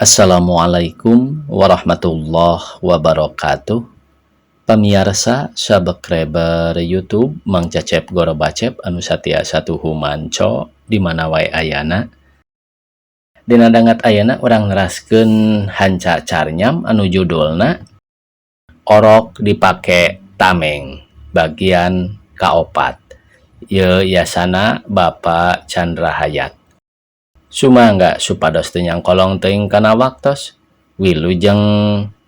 Assalamualaikum warahmatullahi wabarakatuh. Pamirsa subscriber YouTube Mang Cecep Gorobacep anu satia satu humanco di mana wae ayana. Dina dangat ayana urang neraskeun hanca carnyam anu judulna Orok dipake tameng bagian kaopat. Ye yasana Bapak Chandra Hayat. Sumangga supados teu nyangkolong teuing kana waktos wilujeng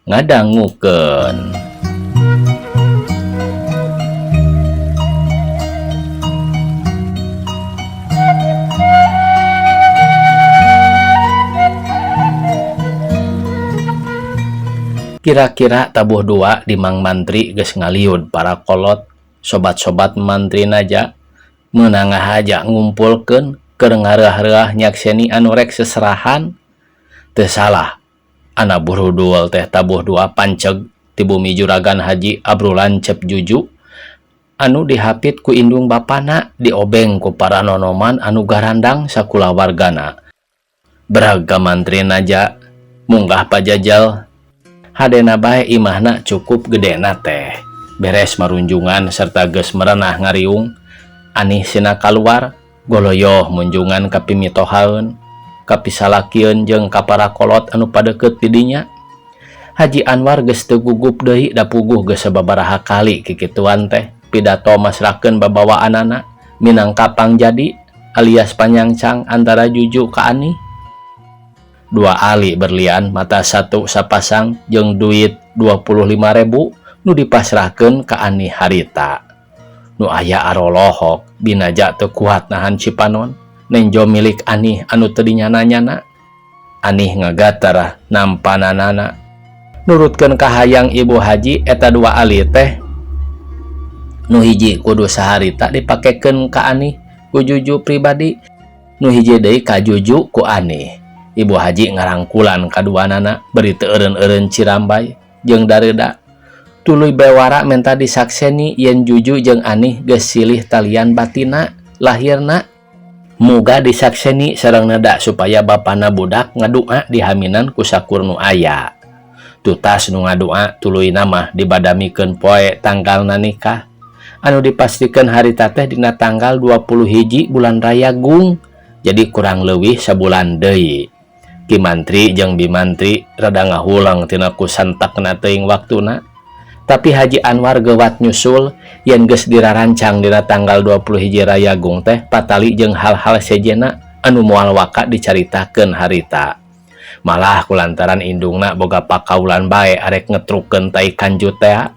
ngadangukeun. Kira-kira tabuh dua di Mang Mantri geus ngaliud para kolot sobat-sobat mantri naja meunang ngahaja ngumpulkeun keur ngareuh-reuah nyakseni anu rek seserahan. Teu salah ana burudul teh tabuh dua panceg ti bumi juragan Haji Abrulan Cep Juju anu dihapit ku indung bapana diobeng ku para nonoman anu garandang sakulawargana. Beragam mantri naja munggah pajajal hadena bae imahna cukup gedena teh beres marunjungan serta geus merenah ngariung anih sina kaluar goloyoh munjungan ka pimitohaeun kapisalakieun jeung ka para kolot anu padeukeut di dinya. Haji Anwar geus teu gugup deui da puguh geus sababaraha kali kikituan teh pidato masrakeun babawaanana minangka pangjadi alias panyancang antara Juju ka Ani. Dua ali berlian mata satu sapasang jeung duit 25.000 nu dipasrahkeun ka Ani harita. Nu aya arolohok binaja teu kuat nahan cipanon nenjo milik Ani anu teu dinyana-nyana. Ani ngagatar nampananana nurutkeun kahayang ibu haji eta dua ali teh nu hiji kudu saharita dipakekeun ka Ani ku Juju pribadi, nu hiji deui ka Juju ku Ani. Ibu haji ngarangkulan kaduanana beri teu eureun-eureun cirambay jeung dareuda. Tuluy bewara menta disakseni yen Juju jeung Ani geus silih talian batina lahirna. Muga disakseni sareng neda supaya bapana budak ngadua dihaminan ku sakur nu aya. Tutas nu ngadua tuluyna mah dibadamikeun poe tanggalna nikah anu dipastikeun harita teh dina tanggal 21 bulan Rayagung, jadi kurang leuwih sabulan deui. Ki Mantri jeung Bi Mantri rada ngahulang tina kusantakna teuing waktuna. Tapi Haji Anwar gewat nyusul yen geus dirarancang dina tanggal 21 Rayagung teh patali jeung hal-hal sejena anu moal waka dicaritakeun harita. Malah kulantaran indungna boga pakaulan bae arek ngetrukeun tai kanjut teh.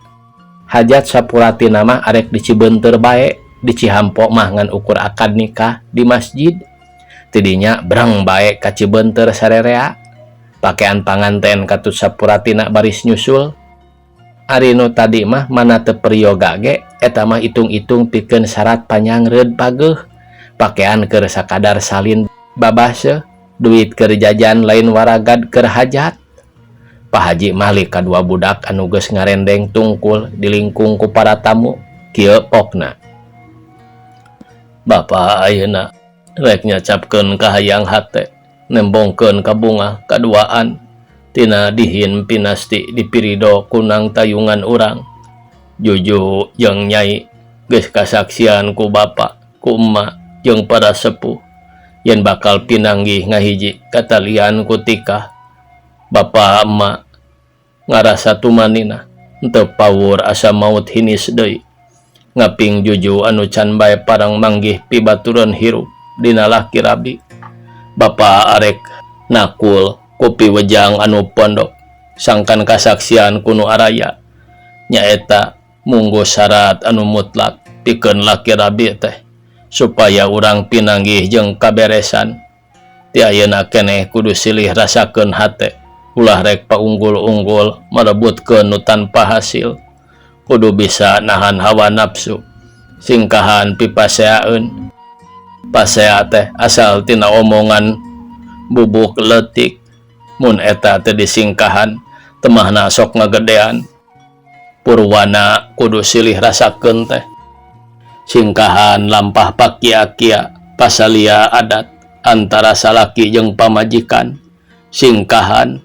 Hajat sapuratina mah arek dicibeunteur bae, dicihampo mah ngan ukur akad nikah di masjid. Tidinya breng bae ka Cibeunteur sarerea. Pakean panganten katut sapuratina baris nyusul. Ari nu tadi mah mana teu perioga ge eta mah itung-itung pikeun syarat panyangreud pageuh. Pakean keur sakadar salin babase, duit keur jajan lain waragad keur hajat. Pak Haji malik kadua budak anu geus ngarendeng tungkul dilingkung ku para tamu. Kieu pokna. Bapak ayeuna rek nyacapkeun kahayang hate nembongkeun ka bunga kaduaan tina dihin pinasti dipirido kunang tayungan urang. Juju jeung Nyai geus kasaksian ku bapa, ku emma jeung para sepuh yen bakal pinanggih ngahiji katalian ku tikah. Bapa emma ngarasa tumanina henteu pawur asa maut hinis deui. Ngaping Juju anu can bae parang manggih pibaturan hirup dina laki rabi. Bapa arek nakul kopi wejang anu pondok sangkan kasaksian kuno araya nyaeta munggo syarat anu mutlak pikeun laki rabi teh supaya urang pinanggih jeung kaberesan. Ti ayeuna keneh kudu silih rasakeun hate ulah rek paunggul-unggul marebutkeun nu tanpa hasil. Kudu bisa nahan hawa nafsu singkahan pipaseaeun. Pasea teh asal tina omongan bubuk letik. Mun eta teu disingkahan temahna sok ngagedean. Purwana kudu silih rasakeun teh singkahan lampah pakia-kia pasalia adat antara salaki jeung pamajikan singkahan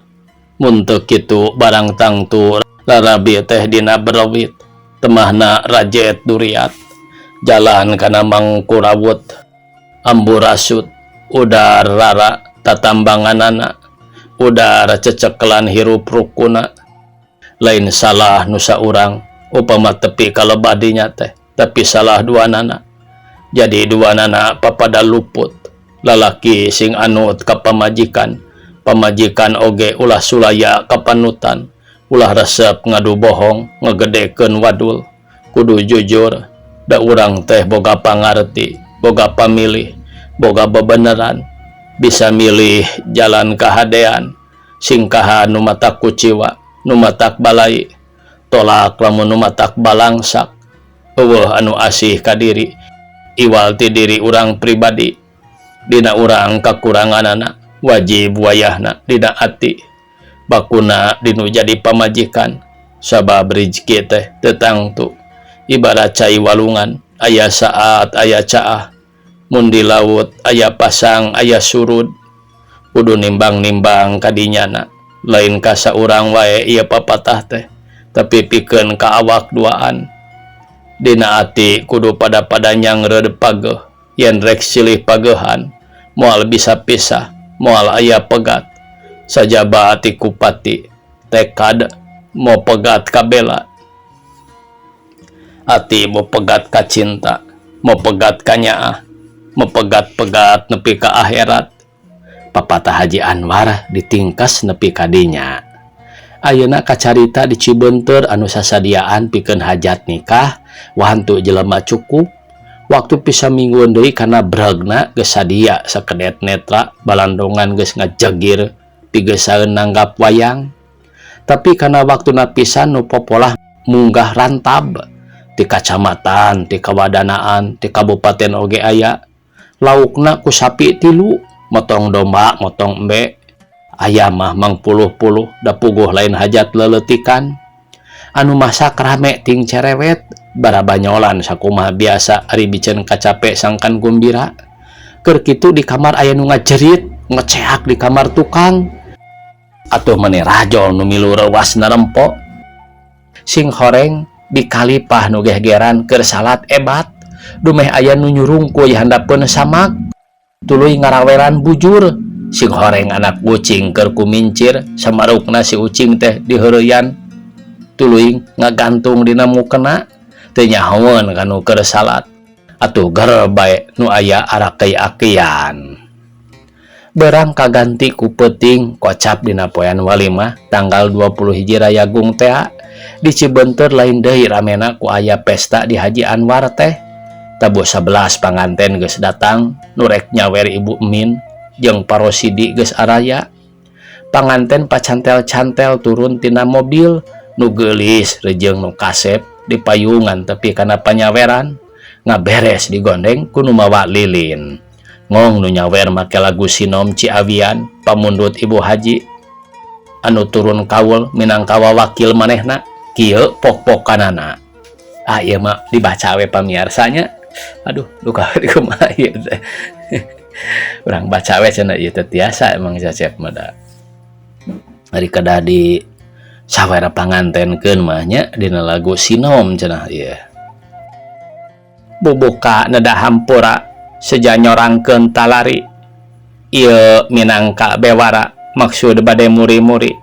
mun teu kitu barang tangtu larabi teh dina berwit temahna rajet duriat jalan kana mangkurawut amburasut udar rara tatambanganana udara cecekelan hirup rukuna lain salah nusa urang upama tepi kalebadinya teh tapi salah dua nana jadi dua nana papada luput lalaki sing anut ka pamajikan oge ulah sulaya kapanutan ulah resep ngadu bohong ngegedekeun wadul kudu jujur da urang teh boga pangarti boga pamilih boga bebeneran bisa milih jalan kahadean singkahan nu matak kuciwa nu matak balai tolak lamun nu matak balangsak eueuh anu asih ka diri iwal ti diri urang pribadi dina urang kakuranganana wajib wayahna dina ati bakuna dinu jadi pamajikan sabab rezeki teh teu tangtu ibarat cai walungan aya saat aya caah mun di laut aya pasang aya surud kudu nimbang-nimbang kadinyana lain ka saurang wae ieu papatah teh tapi pikeun ka awak duaan dina ati kudu pada nyangreud pageuh yen rek silih pageuhan moal bisa pisah moal aya pegat sajaba ati kupati tekad mau pegat ka bela ati mau pegat ka cinta mau pegat ka nyaah mau pegat-pegat nepi ka akhirat papatah Haji Anwar ditingkas nepi kadinya ayeuna kacarita di Cibeunteur anu sasadiaan pikeun hajat nikah wahantu jelema cukup waktu pisah mingguan deui kana bregna geus sadia sakedet netra balandongan geus ngajegir pigesaeun nanggap wayang tapi kana waktuna pisan nu popolah munggah rantab ti kacamatan ti kawadanaan ti kabupaten oge aya laukna ku sapi 3 motong domba motong embe ayam mah mang puluh-puluh da puguh lain hajat leletikan anu masak rame ting cerewet barabanyolan sakumaha biasa ari biceun kacape sangkan gumbira keur kitu di kamar aya nu ngajerit ngeceak di kamar tukang atuh maneh rajol nu milu rewasna rempo sing horeng dikalipah nu gehgeran keur salat ebat dumeh aya nu nyurungkuy handapeun samak tuluy ngaraweran bujur sing horeng anak kucing keur kumincir samarukna si ucing teh diheureyan tuluy ngagantung dina mukena teu nyahoeun kanu keur salat atuh ger bae nu aya arakei-akean berang kaganti ku peuting kocap dina poean walimah tanggal 21 Rayagung teh di Cibeunteur lain deui ramena ku aya pesta di Haji Anwar teh tabu 11 panganten geus datang nurek nyawer Ibu Min jeung parosidi geus araya panganten pacantel-cantel turun tina mobil nu geulis rejeung nu kasep di payungan tepi kana panyaweran ngaberes digondeng ku nu mawa lilin ngong nu nyawer make lagu Sinom Ciawian pamundut Ibu Haji anu turun kaul minangka wakil manehna kieu pok-pokanana ieu mah dibaca we pamiarsanya aduh duka kumaha ieu teh urang baca we cenah ieu teh tiasa emang Cecep mah da ari kada di sawera pangantenkeun mah nya dina lagu Sinom cenah ieu bubuka neda hampura sejanyorangkeun talari ieu minangka bewara maksud bade muri-muri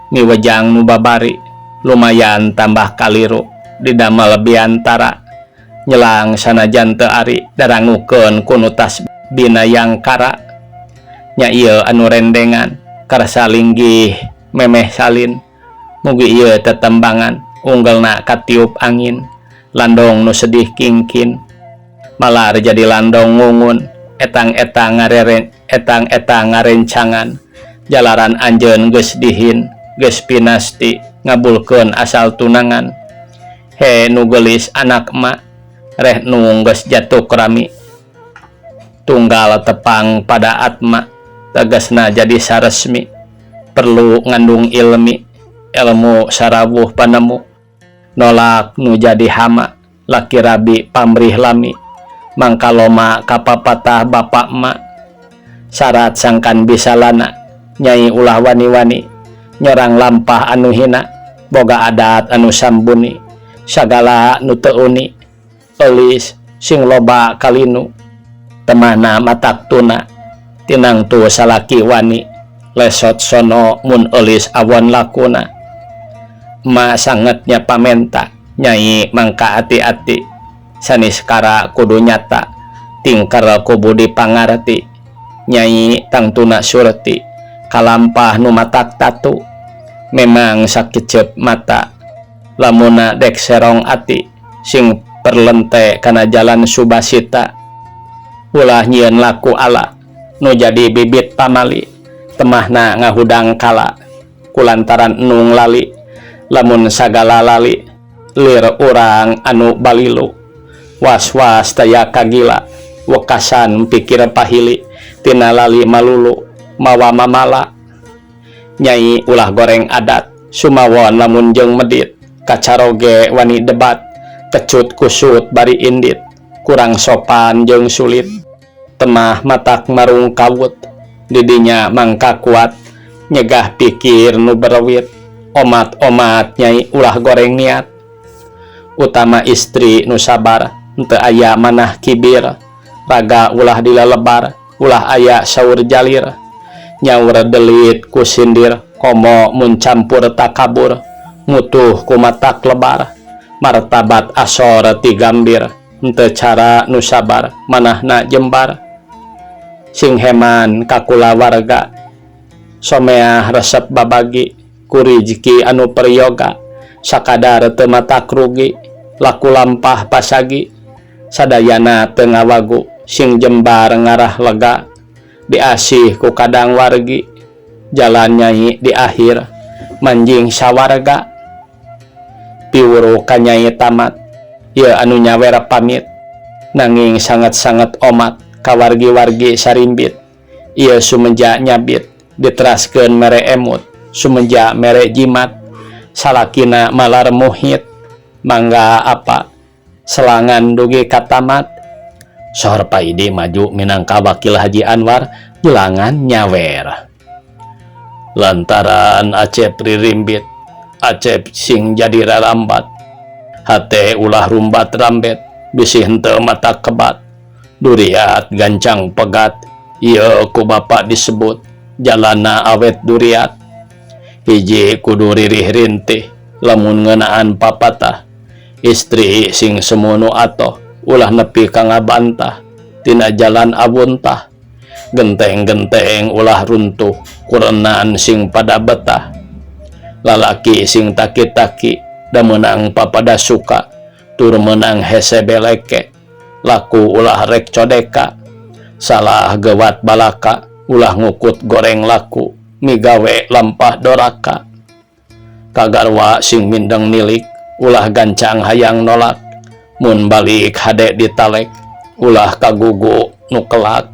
miwejang nu babari lumayan tambah kaliru didamel biantara nyelang sanajan teu ari darangukeun kunutas binayang kara nya ieu anu rendengan karasa linggih memeh salin mugi ieu tetembangan unggelna katiup angin landong nu sedih kingkin malar jadi landong ngungun etang-etang ngarencangan jalaran anjeun geus dihin geus pinasti ngabulkeun asal tunangan he nu geulis anak emak reh nu geus jatuh rami tunggal tepang pada atma tegasna jadi saresmi perlu ngandung ilmu sarawuh panemu nolak nu jadi hama laki rabi pamrih lami mangkaloma kapapatah bapak emak syarat sangkan bisa lana Nyai ulah wani-wani nyorang lampah anu hina, boga adat anu sambuni, sagala nu teu uni, eulis sing loba kalinu, temahna matak tuna, tinang tu salaki wani, lesot sono mun eulis awon lakuna. Ma sangetnya pamenta, Nyai mangka ati-ati, sanis kara kudu nyata, tingkar ku budi pangarti, Nyai tangtuna surti, kalampah nu matak tatu, memang sakicep mata, lamuna dek serong ati, sing perlente kana jalan subasita, ulah nyieun laku ala, nu jadi bibit pamali, temahna ngahudang kala, kulantaran nung lali, lamun sagala lali, lir urang anu balilu, was-was taya kagila, wekasan pikir pahili, tina lali malulu, mawa mamala. Nyai ulah goreng adat, sumawon lamun jeung medit, kacaroge wani debat, kecut kusut bari indit, kurang sopan jeung sulit, temah matak marung kawut, didinya mangka kuat, nyegah pikir nu berwit, omat-omat Nyai ulah goreng niat, utama istri nu sabar, henteu aya manah kibir, raga ulah dilalebar, ulah aya saur jalir, nyaur delit ku sindir, komo mun campur takabur, mutuh ku matak lebar, martabat asor ti gambir, henteu cara nu sabar, manahna jembar, sing heman kakula warga, someah resep babagi, ku rizki anu peryoga, sakadar teu matak rugi, laku lampah pasagi, sadayana teu ngawagu, sing jembar ngarah lega, diasih ku kadang wargi, jalan Nyai di akhir, manjing sawarga, piwuru ka Nyai tamat, ieu anu nyawer pamit, nanging sangat-sangat omat, kawargi-wargi sarimbit, ieu sumenja nyabit, diteraskeun mere emut, sumenja mere jimat, salakina malar muhit, mangga apa, selangan dugi katamat. Sohor Paidi maju minangka wakil Haji Anwar, jelangan nyawer. Lantaran Acep ririmbit, Acep sing jadi rarambat, hate ulah rumbat rambet, bisi henteu mata kebat, duriat gancang pegat, ieu ku bapak disebut, jalana awet duriat, hiji kudu ririh rintih, lamun ngeunaan papatah, istri sing semono atoh, ulah nepi ka ngabantah, tina jalan abuntah, genteng-genteng ulah runtuh, kurenan sing pada betah, lalaki sing taki-taki, da menang papada suka, tur menang hese beleke, laku ulah rek codeka, salah gewat balaka, ulah ngukut goreng laku, migawe lampah doraka, kagarwa sing mindeng nilik, ulah gancang hayang nolak, mun balik hade ditalek, ulah kagugu nukelak,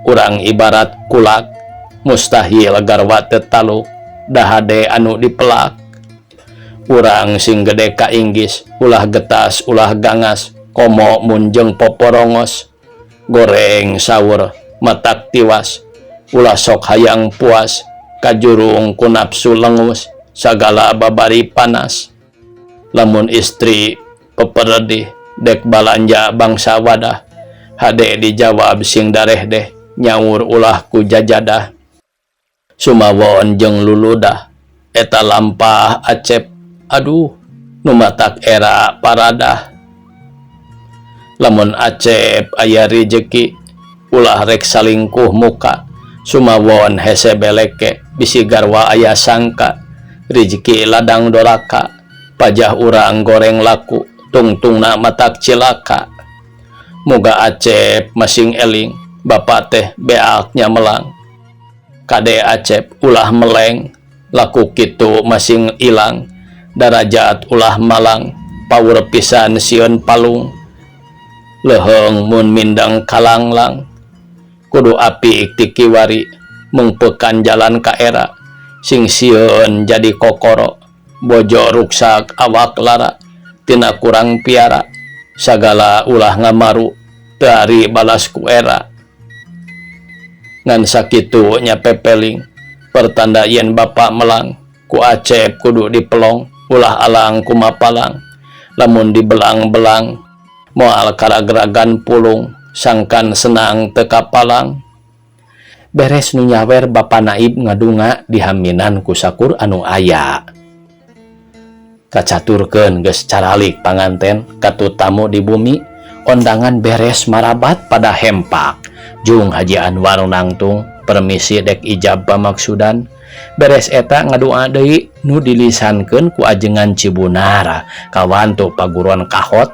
urang ibarat kulak, mustahil garwa tetaluk, dahade anu dipelak, urang sing gede ka inggis, ulah getas ulah gangas, komo munjeng poporongos, goreng saur matak tiwas, ulah sok hayang puas, kajurung ku nafsu lengus, sagala babari panas, lamun istri peperedih, dek balanja bangsa wadah, hade dijawab sing dareh deh, nyaur ulah ku jajadah, sumawon jeung luludah, eta lampah Acep, aduh, numatak era paradah, lamun Acep aya rejeki, ulah rek salingkuh muka, sumawon hese beleke, bisi garwa aya sangka, rejeki ladang doraka, pajah urang goreng laku, tungtungna matak cilaka, muga Acep masing eling, bapak teh beaknya melang, kade Acep ulah meleng, laku kitu masing ilang, darajat ulah malang, pawur pisan sieun palung, leheng mun mindang kalanglang, kudu apik ti kiwari, mengpekan jalan ka era, sing sieun jadi kokoro, bojo ruksak awak lara, tina kurang piara, sagala ulah ngamaru, dari balas ku era, ngan sakitu nya pepeling, pertanda yen bapak melang ku Acep kudu dipelong ulah alang ku mapalang lamun dibelang-belang moal karageragan pulung sangkan senang teka palang. Beres nu nyawer Bapak Naib ngadunga dihaminan ku sakur anu aya. Kacaturkeun geus caralik panganten katu tamu di bumi, kondangan beres marabat pada hempak. Jung Haji Anwar nangtung permisi dek ijab pamaksudan. Beres eta ngadua deui nu dilisankeun ku ajengan Cibunara kawan tu paguruan kahot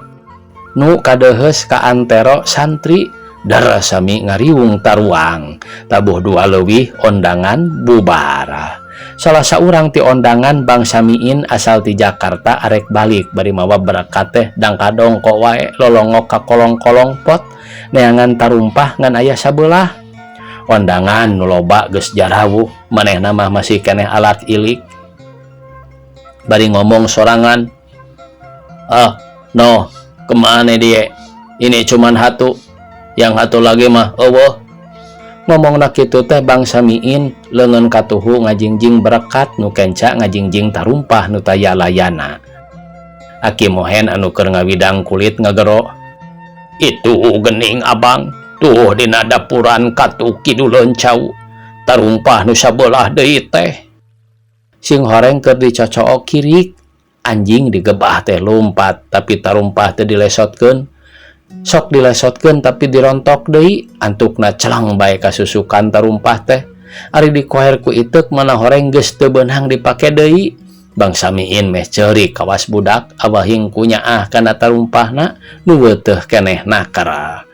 nu kadeheus ka antero santri. Dar sami ngariwung taruang tabuh dua leuwih ondangan bubar. Salah saurang ti ondangan Bang Samiin asal ti Jakarta arek balik bari mawa berkat teh dangkadong kok wae lolongok ka kolong-kolong pot neangan tarumpah ngan aya sabelah. Ondangan nu loba geus jarawuh manehna mah masih keneh alat ilik. Bari ngomong sorangan, no kemana dia, ini cuman hatu, yang satu lagi mah eueuh. Ngomong nak kitu teh Bang Samiin leungeun katuhu ngajingjing berkat nu kenca ngajingjing tarumpah nu taya layana. Aki mohen anu keur ngawidang kulit ngagero, itu geuning abang tuh dina dapuran katu kiduleun cau tarumpah nu sabelah deui teh. Sing horeng keur dicocook kirik, anjing digebah teh lompat tapi tarumpah teh dilesotkeun. Sok dilesotkeun tapi dirontok deui antukna celang bae kasusukan tarumpah teh. Ari dikoher ku iteuk mana horeng geus teu beunang dipake deui. Bang Samiin meh ceurik kawas budak abahing ku nyaah kana tarumpahna nu weuteuh keneh nakara.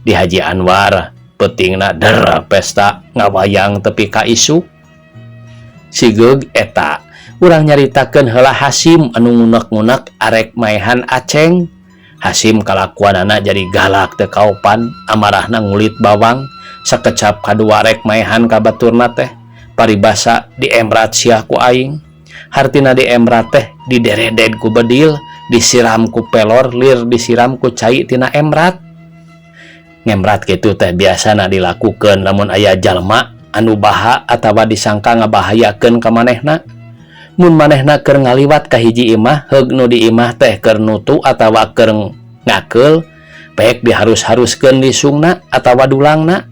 Di Haji Anwar peutingna der pesta ngawayang tepi ka isuk. Sigeug eta urang nyaritakeun heula Hasim anu ngunek-ngunek arek maehan Aceng. Hasim kalakuanana jadi galak teu kaopan, amarahna ngulit bawang, sakecap kadua rek maehan ka baturna teh, paribasa diemrat sia ku aing. Hartina diemrat teh didereded ku bedil, disiram ku pelor, lir disiram ku cai tina emrat. Ngemrat kitu teh biasana dilakukeun lamun aya jalma anu baha atawa disangka ngabahayakeun ka manehna. Mun manehna keur ngaliwat ka hiji imah, heug nu di imah teh keur nutu atawa keur ngakeul, baik diharus-haruskeun lisungna atawa dulangna.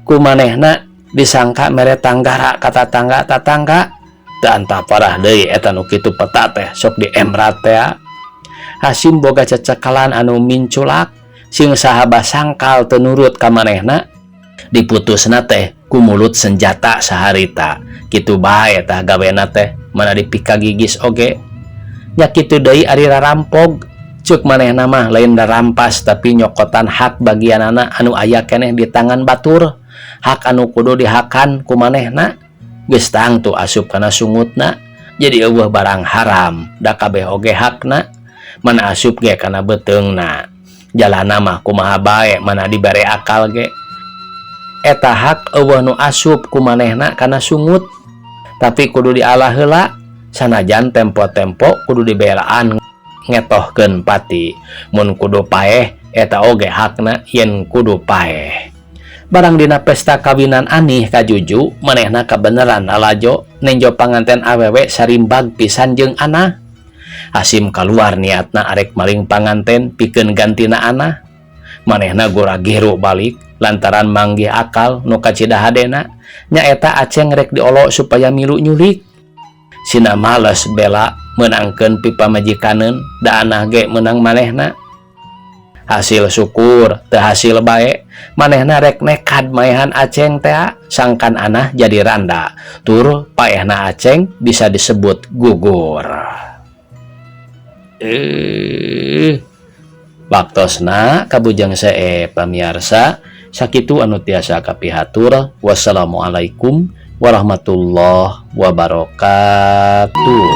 Ku manehna disangka mere tanggara ka tatangga-tatangga. Teu antah parah deui eta nu kitu peta teh sok diemrat teh. Hasim boga cecekalan anu minculak, sing saha basangkal teu nurut ka manehna, diputusna teh ku mulut senjata saharita. Kitu bae tah gawena teh, mana dipika gigis oge. Nya kitu deui ari rarampog, ceuk manehna mah lain darampas tapi nyokotan hak bagianana anu aya keneh di tangan batur, hak anu kudu dihakan ku manehna. Geus tang tu asup kana sungutna, jadi eueuh barang haram, da kabeh oge hakna, mana asup ge kana beteungna. Jalana mah kumaha bae mana dibere akal ge. Eta hak eueuh nu asup ku manehna kana sungut, tapi kudu dialah heula, sanajan tempo-tempo kudu dibelaan ngetohkeun pati. Mun kudu paeh eta oge hakna yen kudu paeh. Barang dina pesta kawinan anih ka Juju, manehna kabeneran alajo nenjo panganten awewe sarimbag pisan jeung Ana. Hasim kaluar niatna arek maling panganten pikeun gantina Ana. Manehna gora geru balik lantaran manggih akal nu kacidahadena. Nya eta Aceng rek diolo supaya milu nyulik. Sina males bela menangkeun pipamajikaneun, da Ana ge menang manehna. Hasil syukur teu hasil bae, manehna rek nekad maehan Aceng teh, sangkan Ana jadi randa. Tur paehna Aceng bisa disebut gugur. Waktosna kabujang sae pamiarsa, sakitu anu tiasa kapihatur. Wassalamualaikum warahmatullahi wabarakatuh.